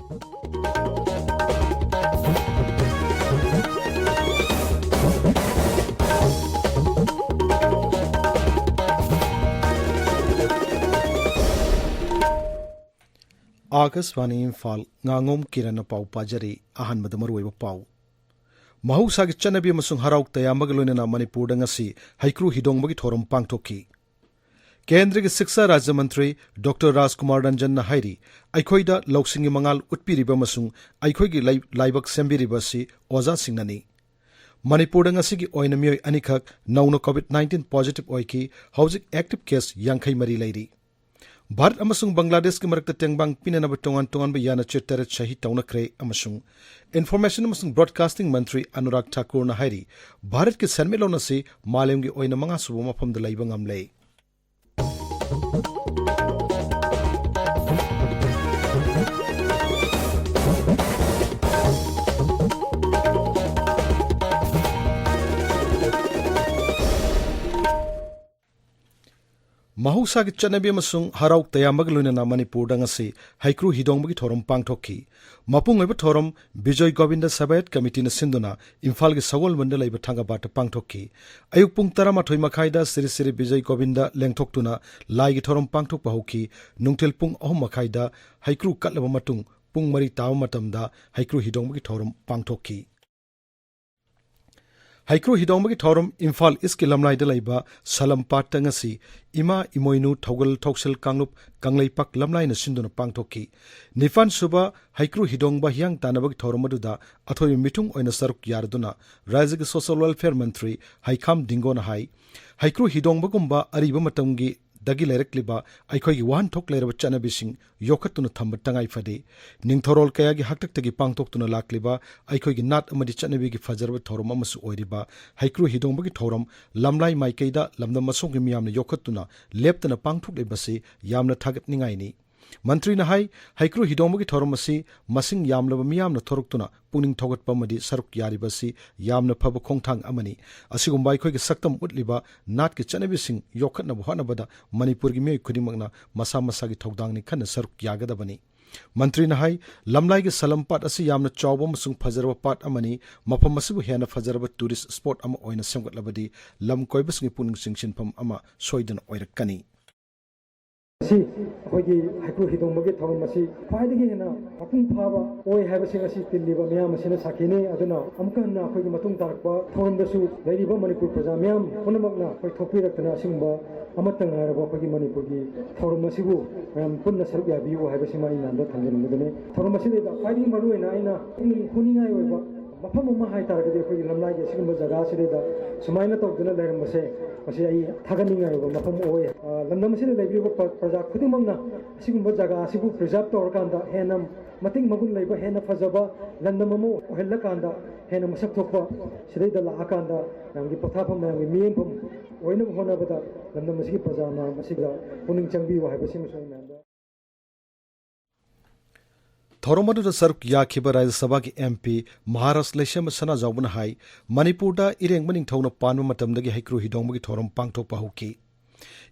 Akashvani Imphal Ngangom Kiran पाउ पाजरी अहन मदमरुइब पाउ महौसागी चनबी अमसुंग हराउ तयामग लोइनना Manipur दंगसी हैक्रू हिदोंबगी theorem पांगथोकी केंद्र के शिक्षा राज्य मंत्री डॉक्टर राजकुमार रंजन हाइरी अखोइदा लौसिंगी मंगाल उत्पीरिबा अमसुंग अखोइगी लाइबक सेंबिरिबासी ओजा सिंगननी मणिपुर दंगसी ओइन मियोय अनिखक नौनो कोविड-19 पॉजिटिव ओइकी हौजिक एक्टिव केस 53 लैरी भारत अमसुंग बांग्लादेश के मरकत तेंगबांग पिननब तोंगान तोंगानब याना चेतर शहीद तौनख्रे अमसुंग इन्फॉर्मेशन अमसुंग ब्रॉडकास्टिंग मंत्री अनुराग ठाकुर न हाइरी भारत के सन्मेलन असी मालेमगी ओइना मंगा सुबो मफमद lab ngamle महौसागी चनबी अमसुंग हराउ तयामग लोइनना Manipur दंगसी हैक्रू हिदोंबगी theorem पांगथोकी मपुंग ओइब theorem विजय गोविंद सबायत कमिटी न सिंधुना इम्फाल के सगोल मंड लैब थांगाबाट पांगथोकी अयुक पुंग 13 मखाइदा श्री श्री विजय गोविंद लेंथोक्तुना लाइगी थोरम पांगथोकपा हौकी नुंगथेल पुंग 3 मखाइदा हैक्रू कटलब मतुंग पुंग 4 ताव मतमदा हैक्रू हिदोंबगी थोरम पांगथोकी हैक्रू हिदोंबगी थोरम इम्फाल इसके लमलाइदा लैबा सलमपाट तंगसी इमा इमोइनु थौगल थौसल कांगलुप कांगलैपक लमलाइना सिंधुना पांगथोकी 9 सुबा हैक्रू हिदोंबा हियांग तानबगी थोरम अदुदा अथोय मिथुंग ओइना सरुक यारदुना राज्य के सोशल वेलफेयर मंत्री हैखाम दिंगोना हाई हैक्रू हिदोंबगुंबा अरिबा मतंगी दगी लेरक्लिबा अखोई वाहन थोक लेरब चनबिसिंग योखतुना थंब तंगाई फदे निंगथोरोल कयागी हक्तक्तगी पांगथोक्तुना लाक्लिबा अखोई नाट अमदि चनबिगी फजरब थोरम अमसु ओइरिबा हैक्रू हिदोंबगी थोरम लमलाई माइकैदा लमदम मसोंगी मियामना योखतुना लेप्तना पांगथोकलेबसी यामना थागतनिंगाइनी मंत्री नहाई हैक्रू हिदोंबगी थोरम असी मसिंग यामलब मियामना थोरक्तुना पुनिंग थोगतपमदि सरुक यारिबसी यामना फब खोंगथांग अमनी असिगुंबा अखोइगी सक्तम उतलिबा नाट के चनबिसिंग योखतनब होनबदा मणिपुर की मियोय खुदिमगना मसा मसागी थौदांगनि खन्ना सरुक यागदबनी मंत्री नहाई लमलाई के सलमपाट असी यामना चौब अमसुंग फजरब पाट अमनी मफम असिबु हेना फजरब टूरिस्ट स्पॉट अमा ओइना सेमगतलबदी लम कोइबसंगी पुनिंग सिंगसिनफम अमा सोइदन ओइरक्कनी हैक्रू हिदोंबगी थौरम असी ख्वाइदगी हेना मपुंग फाबा ओइ हाइबसिंग असी तिल्लिबा मियाम असिना साखिने अदुना अमकन्ना अखोइगी मतुंग तारकपा थौरमदसु लैरिबा मणिपुर प्रजा मियाम पुनमकना अखोइ थोपिरक्तना असिंगबा अमतंग हारबा अखोइगी मणिपुरगी थौरम असिबु मयाम पुन्ना सरुक याबियु हाइबसिमा इनांदा थंजनबदने थौरम असिदेदा ख्वाइदगी मरुइना आइना हुनिंगाइ ओइबा मफम अमा हाइतारगदि अखोइगी लमलाइगी असिगुंबा जगा असिदेदा सुमाइना तौदुना लेरमबसे मसी आई थागनिंगाइबा मफम ओइ लमदम असिदे लैबिबा प्रजा खुदिमगना असिगुंबा जगा असिबु प्रिजर्व तौरकांदा हेना मतिंग मगुन लैबा हेना फजबा लमदम अमो ओहेल्लकांदा हेना मसक थोकपा सिदैदा लाकांदा नांगी पथाफम नांगी मियेंफम ओइना होनबदा लमदम असिगी प्रजाना मसिगा पुनिंग चंगबियो हाइबसिम सोइनांदा थोरमदुदा सरुक याखिबा राज्यसभा की एमपी महाराष्ट्र लेशम सना जाउबना हाई मणिपुरदा इरेंगबा निंगथौना पानबा मतमदगी हैक्रू हिदोंबगी थोरम पांगथोकपा हौकी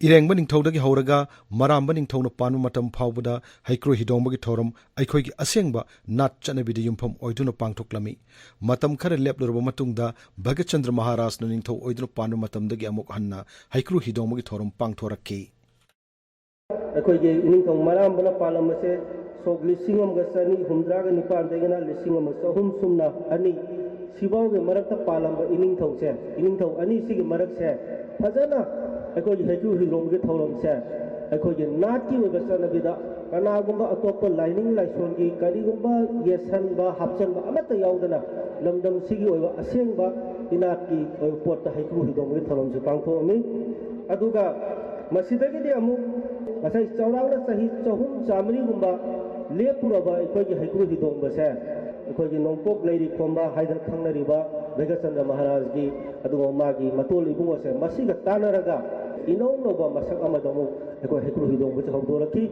इरेंगबा निंगथौदगी हौरगा मरामबा निंगथौना पानबा मतम फावबदा हैक्रू हिदोंबगी थोरम अखोइगी असेंगबा नाट चनबिदि युमफम ओइदुना पांगथोकलमी मतम खर लेपलुरबा मतुंगदा भगतचंद्र महाराज निंगथौ ओइदुना पानबा मतमदगी अमुक हन्ना हैक्रू हिदोंबगी थोरम पांगथोरक्की अखोइगी निंगथौ मरामबना पालमसे सोग लिसिंग अमगा सनी हुमद्रागा निपानदेगना लिसिंग अम सहुम सुमना अनि सिबावगे मरकता पालंबा इनिंगथौ अनि सिगी मरकसे फजना अखोइगी हैक्रू हिदोंबगी थौरमसे अखोइगी नाटकी ओइबा सनबिदा कनागुंबा अतोप्पा लाइनिंग लाइसोनगी करिगुंबा येसनबा हापसनबा अमता यावदना लमदम सिगी ओइबा असेंगबा इनाटकी ओइ पोट्टा हैक्रू हिदोंबगी थौरमसे पांगथोअमी अदुगा मसिदगिदि अमु मसाई चौरावना सही चहुम चामरीगुंबा लेपुरबा अखोइगी हैक्रू हिदोंबसे अखोइगी नोंपोक लैरी खोंबा हाइदर खंगनरिबा भगतचंद्र महाराज की अदुगो मागी मतोल इबुंगोसे मसिगा तानरगा इनौनोबा मसक अमदमु अखोइ हैक्रू हिदोंबसे हौदोरकी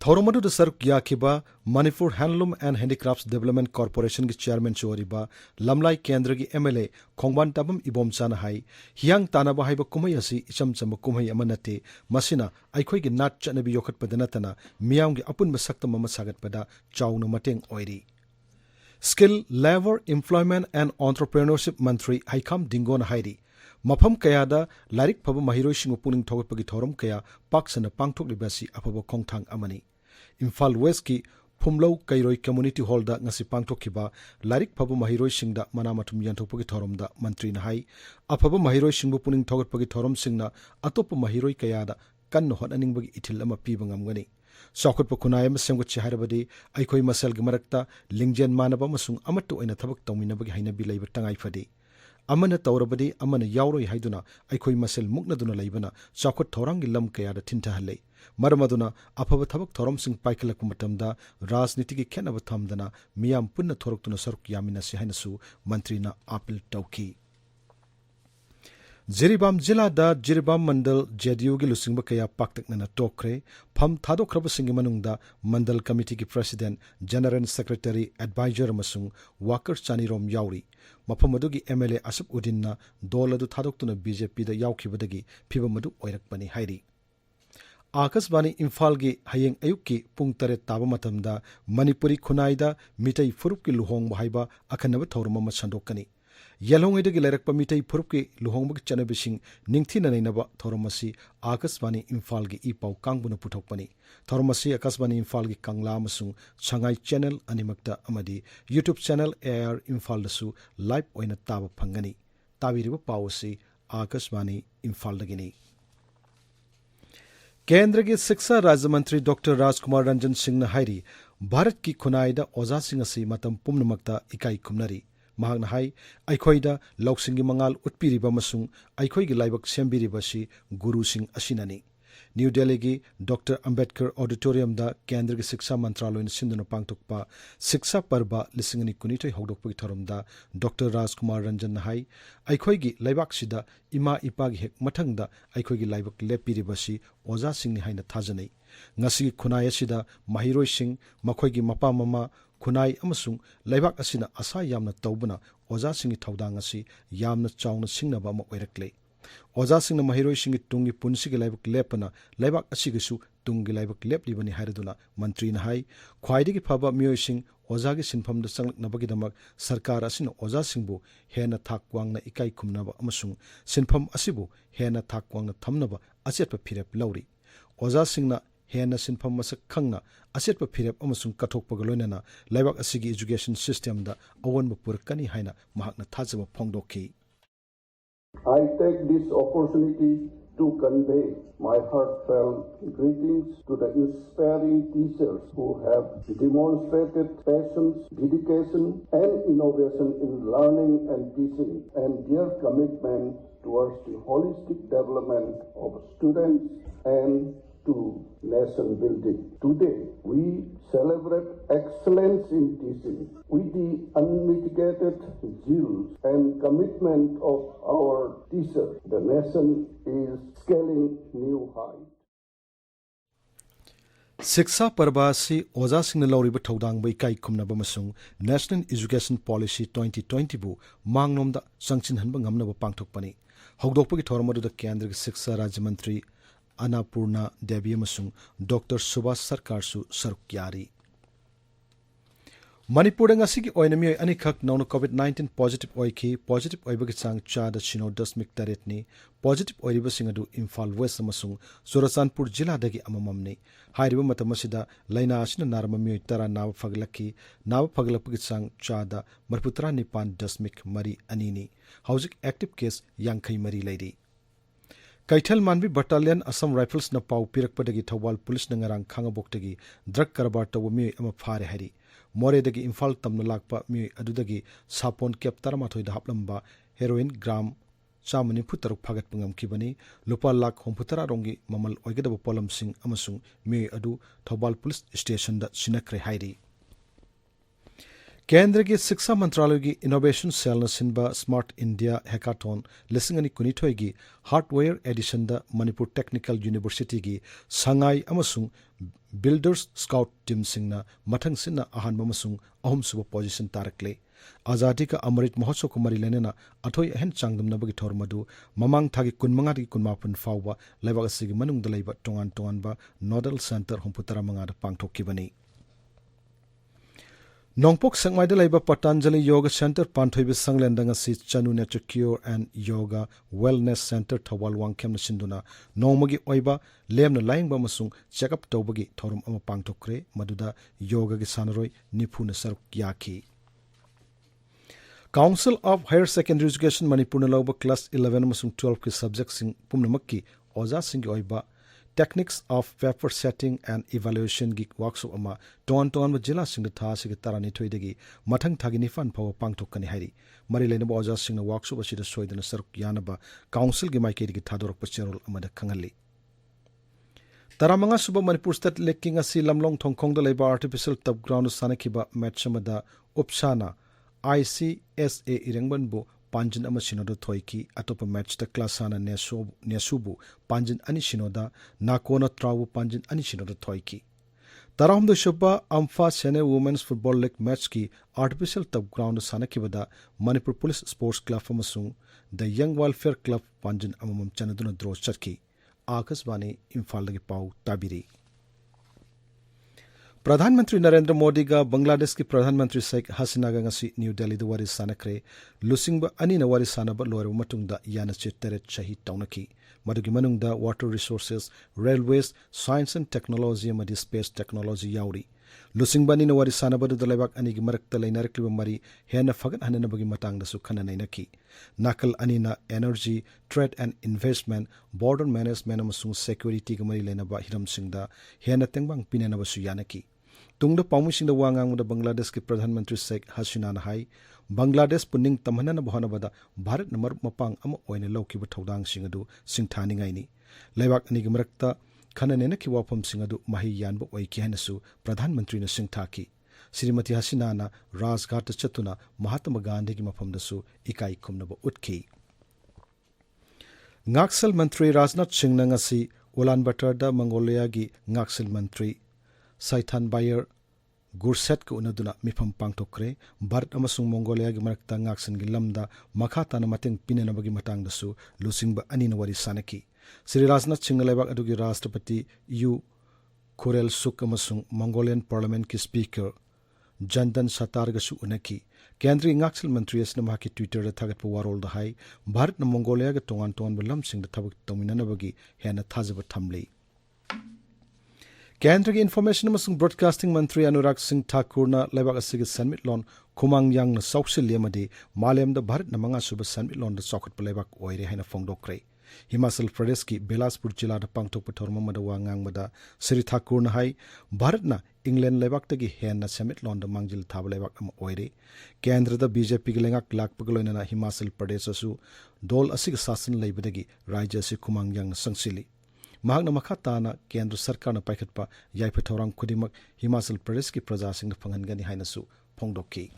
थौरम अदुदा सरुक याखिबा Manipur handloom and handicrafts development corporation की चेयरमैन चोरिबा लमलाई केंद्र की एमएलए खोंगबान ताबम इबोमचाना हाई हियांग तानाबा हाइबा कुमई असि इचम चम कुमई अमा नते मसिना अइखोइगी नाट चनबी योखतपदा नतना मियामगी अपुनबा सक्तम अमा सागतपदा चाउना मतेंग ओइरी skill labour employment and entrepreneurship मंत्री हाइखाम दिंगोन हाइरी मफम कयादा लारिक फब महिरोइसिंग पुनिंग थौगतपगी थौरम कया पाक्सना पांगथोकलिबासी अफब खोंगथांग अमनी इम्फाल वेस्ट की फुमलौ कैरोई कम्युनिटी हॉल दा ngasi पांगथोकखिबा लारिक फब महिरोइसिंगदा मनामथुम यंथोकपगी थौरमदा मंत्री हाई अफब महिरोइसिंगबु पुनिंग थौगतपगी थौरमसिंगना अतोप महिरोइ कयादा कन्न होटनिंगबगी इथिल अमा पीबा ngamgani चौखटप खुनाय अमा सेमगतछि हारबदि अइखोइ मसेलगी मरक्ता लिंगजेन मानब अमसुंग अमट्टु ओइना थबक तौमिनबगी हाइनबि लैब तंगाइ फदि अमन तौरबदि अमन यावरोइ हाइदुना अइखोइ मसेल मुक्नदुना लैबना चौखट थौरांगी लम कयादा थिंथहले मरमदुना अफब थबक थौरमसिंग पाइखलक मतमदा राजनीति की खेनब थमदना मियाम पुन्न थोरक्तुना सरुक यामिनसि हाइनसु मंत्रीना अपील तौखि जिरीबाम जिला दा जिरीबाम मंडल जेडीयू की लुसिंग कया पाक्तकना टोकरे फम थादोखरबसिंगी मनुंगदा मंडल कमिटी की प्रेसिडेंट जनरल सेक्रेटरी एडवाइजर मसुंग वाकर चानीरोम याउरी मफम अदुगी एमएलए असफ उद्दीनना दोल अदु थादोक्तुना बीजेपी दा याउखिबदगी फिबम अदु ओइरकपनि हाइरी आकाशवाणी इम्फाल की हयेंग अयुक की पुंग तरेत ताबा मतमदा मणिपुरी खुनाइदा मिटई फुरुप की लुहोंग हाइबा अखनब थौरम अमा संदोकनी यलोंगैदगी लैरकपा मिटई फुरुप की लुहोंग चनबिसिंग निंगथिना नैनबा थौरम असि आकाशवाणी इम्फाल की ई पाउ कांगबुना पुथोकपनी थौरम असि आकाशवाणी इम्फाल की कांगला अमसुंग छंगाई चैनल अनिमक्ता अमदी यूट्यूब चैनल एआर इम्फाल दसु लाइव ओइना ताबा फंगनी ताबिरिबा पाउ असि आकाशवाणी इम्फाल दगिनी केंद्र के शिक्षा राज्य मंत्री डॉक्टर राजकुमार रंजन सिंह ने हाइरी भारत की खुनाइदा ओजा सिंह असि मतम पुमनमक्ता इकाई खुमनरी महागना हाई अइखोइदा लौसिंगी मंगाल उत्पीरिबा मसुंग अइखोइगी लाइबक सेंबिरिबसी गुरु सिंह असिननी न्यू दिल्ली की डॉक्टर अंबेडकर ऑडिटोरियम दा केंद्र की शिक्षा मंत्रालय सिंधुना पांगथोकपा शिक्षा पर्व लिसिंगनी कुनिथोइ हौदोकपगी थौरमदा डॉक्टर राजकुमार रंजन हाई अइखोइगी लाइबाकसिदा इमा इपागी हेक मथंगदा अइखोइगी लाइबक लेपिरिबसी ओजा सिंहनी हाइना थाजनै ngasi खुनाय असिदा महिरोइ सिंह मखोइगी मपा ममा खुनाय अमसुंग लाइबाक असिना आशा यामना तौबना ओजा सिंहनी थौदांग असि यामना चावना सिंगनबा अमा ओइरकले ओजा सिंहना महिरोइ सिंहगी तुंगी पुंसिगी लाइबक लेपना लाइबाक असिगसु तुंगी लाइबक लेपलिबनी हाइरदुना मंत्रीना हाई ख्वाइदगी फबा मियोइ सिंह ओजागी सिनफमदा चंगलकनबगीदमक सरकार असिना ओजा सिंहबु हेना थाक वांगना इकाई खुमनबा अमसुंग सिनफम असिबु हेना थाक वांगना थमनबा अचेतपा फिरेप लौरी ओजा सिंहना हेना सिनफम मसक खंगना असेटप फिरेप अमसुंग कथोकपग लोइनना लाइबाक असिगी एजुकेशन सिस्टम दा अवनब पुरकनी हाइना महाकना थाजब फोंगदोखि I take this opportunity to convey my heartfelt greetings to the inspiring teachers who have demonstrated passion, dedication and innovation in learning and teaching and their commitment towards the holistic development of students and to nation building. Today, we celebrate excellence in teaching with the unmitigated zeal and commitment of our teachers. The nation is scaling new heights. शिक्षा पर्वासी ओजा सिंह लौरिब थौदांग इकाई खुमनब मसुंग national education policy 2020 बु मांगनोमदा संचिनहनब ngamnaba पांगथोकपनी हौदोकपगी थौरमदुदा केंद्र के शिक्षा राज्य मंत्री अन्नपूर्णा देवी अमसुंग doctor Subhash सरकारसु सरुक यारी Manipur ngasi ki oina mioi anikak nong covid-19 positive oiki positive oibagi chang chada chino 0.8 ni positive oiriba singadu Imphal West amasung Surachandpur jila dagi amamamni hairiba matamasida laina asina narma mioi tara nawa faglapagi chang chada marputra nipan 0.3 anini housing active case yankai mari laidi Kaithal Manvi Battalion Assam Rifles na pau pirakpadagi Thawal Police na ngarang khangabokdagi drug karbar tawa mioi ama phare hari मोरेदगी इम्फाल तमना लाकपा मियोइ अदुदगी सापोन केप 13 दा हापलंबा heroin gram 193 फागतप ngamkibani lupa lakh 67 rongi mamal oigedaba polam sing amasung miyoइ अदु थौबाल पुलिस स्टेशन दा सिनक्रे हाइरी केंद्र की शिक्षा मंत्रालय की इनोवेशन सेल न सिनबा स्मार्ट इंडिया हैकाथॉन लिसिंगनी कुनिथोई की हार्डवेयर एडिशन द मणिपुर टेक्निकल यूनिवर्सिटी की संगाई अमसुंग बिल्डर्स स्काउट टीम सिंगना मथंग सिन्ना अहानबा अमसुंग अहुमसुब पोजीशन तारकले आजादी का अमृत महोत्सव को मरी लेनेना अथोई अहन चांगदमनबगी थोर मधु ममांग थागी कुनमंगा की कुनमापन फाउबा लेबाग असिगी मनुंग दलैबा टोंगान टोंगानबा नोडल सेंटर हुंपुतरा मंगाद पांगथोक्किबनी नोंगपोक संगमाइदा लैबा पतंजलि योगा सेंटर पांथोइबि संगलेंदंग असि चनु nature cure and yoga wellness centre थवाल वांगखेम सिंदुना नोंमगी ओइबा लेमना लाइंगबा मसुंग चेकअप तौबगी थोरम अमा पांगथोक्रे मदुदा योगा की सानरोय निफुना सरुक याखी council of higher secondary education Manipur लौब क्लास 11 मसुंग 12 की सब्जेक्ट सिंग पुमनमक्की ओजा सिंग ओइबा techniques of paper setting and evaluation की वर्कशॉप अमा टोन टोन जिला सिंग था सिग तारानी थोइदगी मथंग थागी निफान फाव पांगथोक्कनी हाइरी मरि लेनब ओजा सिंग वर्कशॉप असिदा सोइदना सरुक यानबा काउंसिल की माइकेदगी थादोरक चेरोल अमदा खंगली तरामंगा सुब मणिपुर स्टेट लेकिंग असि लमलोंग थोंगखोंग द लेबा आर्टिफिशियल टफ ग्राउंड सानखिबा मैच अमदा उपसाना ICSA इरेंगबनबु पांजिन अमा सिनोदा थोइकी अतोप मैच द क्लासाना नेसुबु पांजिन अनि सिनोदा नाकोना त्रावु पांजिन अनि सिनोदा थोइकी तराहुमद शुबा अम्फा सेने वुमेन्स फुटबॉल लीग मैच की आर्टिफिशियल टफ ग्राउंड सानखिबदा मणिपुर पुलिस स्पोर्ट्स क्लब अमसुंग द यंग वेलफेयर क्लब पांजिन अममम चनदुना ड्रॉ चटकी आकाशवाणी इम्फाल पाउ ताबिरी प्रधानमंत्री नरेंद्र मोदी का बांग्लादेश की प्रधानमंत्री शेख हसीना न्यू दिल्ली वारी सानख्रे लुसिंग अनीना वारी सानब लोरब मतुंगदा यानचे तेरेट शहीद तौनकी मदुगी मनुंगदा water resources railways science and technology अमदी स्पेस टेक्नोलॉजी याउरी लुसिंग अनीना वारी सानबदुदा लेबाक अनीगी मरक्ता लैनारक्लिबा मरी हेन फगत हननबगी मतंगदसु खननैनकी नाकल अनीना energy trade and investment border management अमसुंग सिक्योरिटी ग मरी लेनबा हिरमसिंगदा हेन तेंगबांग पिनेनबसु यानकी तुंगद पामुसिंग वांगांगद बांग्लादेश की प्रधानमंत्री शेख हसीना हाई बांग्लादेश पुनिंग तमहनन बहनबदा भारत नमर मपांग अम ओइने लौकिब थौदांगसिंग अदु सिंगथानिंगाइनी लेबाक अनिगी मरक्ता खननेनकी वाफमसिंग अदु माही यानब ओइकी हनसु प्रधानमंत्री न सिंगथाकी श्रीमती हसीना राजघाट चतुना महात्मा गांधी की मफमदसु इकाई खुमनब उठकी ngaksil मंत्री राजनाथ सिंह नंगसी उलान बटर मंगोलिया की ngaksil मंत्री साइथान बायर गुरसेट को उनदुना मिफम पांगथोक्रे भारत अमसुंग मंगोलिया की मरक्ता ngaksin की लमदा मखा ताना मतेंग पिनेनबगी मतंगदसु लुसिंगबा अनीन वरी सानकी श्री राजनाथ सिंह लेबाक अदुगी राष्ट्रपति यू खुरेल सुक अमसुंग मंगोलियन पार्लियामेंट की स्पीकर जनदन सतारगसु उनकी केंद्रीय ngaksil मंत्री असना माकी ट्विटर थागत वारोल हाई भारत न मंगोलिया के तोंगान तोंगान लमसिंग थबक तौमिननबगी हेन थाजब थमली केंद्र की इन्फॉर्मेशन अमसुंग ब्रॉडकास्टिंग मंत्री अनुराग सिंह ठाकुर न लेबाक असिगे सनमिटलोन खुमांग यांग न सौक्सिल यमदि मालेम द भारत न मंगा सुब सनमिटलोन द चौखट लेबाक ओइरे हैन फोंगदोक्रे हिमाचल प्रदेश की बिलासपुर जिला द पांगथोक पथोरम मद वांगांग मदा श्री ठाकुर न हाई भारत न इंग्लैंड लेबाक तगी हेन न सनमिटलोन द मांगजिल थाब लेबाक अम ओइरे केंद्र द बीजेपी के लेंगाक लाकपग लोइना हिमाचल प्रदेश असु दोल असिग शासन लेबदगी राज्य से खुमांग यांग न संगसिली महागना मखा ताना केंद्र सरकार न पाइखतपा याइफे थौरांग खुदिमक हिमाचल प्रदेश की प्रजासिंग फंगनगनी हाइनसु फोंगदोक्की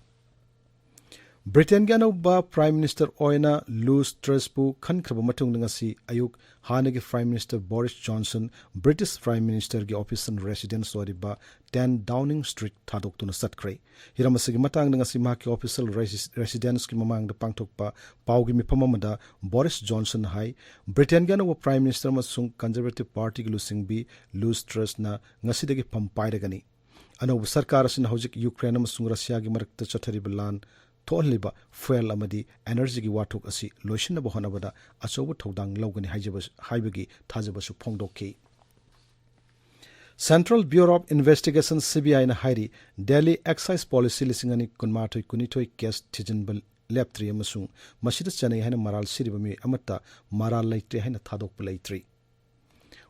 ब्रिटेन की अनौबा प्राइम मिनिस्टर ओइना लूज ट्रेसपु खनख्रब मतुंग ngasi अयुक हानगी prime minister Boris Johnson British prime minister की ऑफिस एंड रेसिडेंस ओरिबा 10 डाउनिंग स्ट्रीट थादोक्तुन सटख्रे हिरमसगी मतंग ngasi माकी ऑफिशियल रेसिडेंस की ममांग द पांगथोकपा पाउगी मिफम अमदा बोरिस जॉनसन हाई ब्रिटेन की अनौबा प्राइम मिनिस्टर मसुंग कंजर्वेटिव पार्टी की लुसिंग बी लूज ट्रेस न ngasi दगी फम पाइरगनी अनौबा सरकार असिन हौजिक यूक्रेन अमसुंग रशिया की मरक्ता चथरिब लान थोहलिबा फुएल अमदी एनर्जी की वाथोक असि लोइसिनब होनबदा अचौब थौदांग लौगनी हाइबगी थाजबसु फोंगदोक्की central bureau of investigation CBI न हाइरी दिल्ली एक्साइज पॉलिसी लिसिंगनी कुनमाथोय कुनिथोय केस थिजिनबल लेप्ट्री अमसुंग मसिद चनै हैन मराल सिरिब मी अमत्ता मराल लैत्रे हैन थादोक लैत्री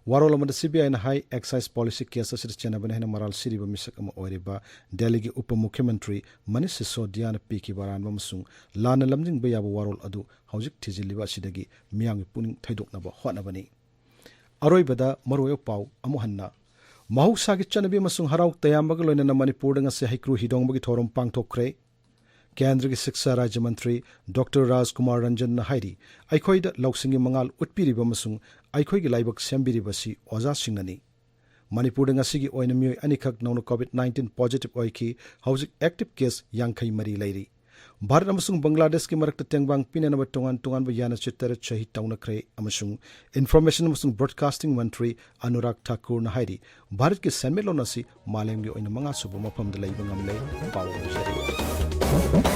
वारोल अमद CBI न हाई एक्साइज पॉलिसी केस असिद चनबन हैन मराल सिरिब मिसक अम ओरिबा दिल्ली की उप मुख्यमंत्री मनीष सिसोदिया न पीकी बारान मसुंग लान लमजिंग बयाब वारोल अदु हौजिक थिजिलिबा सिदगी मियांग पुनिंग थैदोकनब होनबनी अरोइबदा मरोयो पाउ अमुहन्ना महौसागी चनबी मसुंग हराउ तयामबग लोइना मणिपुर ngasi हाइक्रू हिदोंबगी थोरम पांगथोक्रे केंद्र की शिक्षा राज्य मंत्री डॉक्टर राजकुमार रंजन हाइरी अखोइद लौसिंग मंगाल उत्पीरिबा मसुंग अखोइग लाइबक सेंबिरिबसी ओजा सिंगनी Manipur ngasi oina mioi anikak nong COVID-19 positive oiki hauzik active case yankhai mari leiri Bharat amasung Bangladesh ki marakta tengbang pinanaba tongan ba yana chittara chahi taunakre amasung information amasung broadcasting mantri Anurag Thakur na hairi Bharat ki senmelon asi malem gi oina manga suba mafam da leiba ngamle paw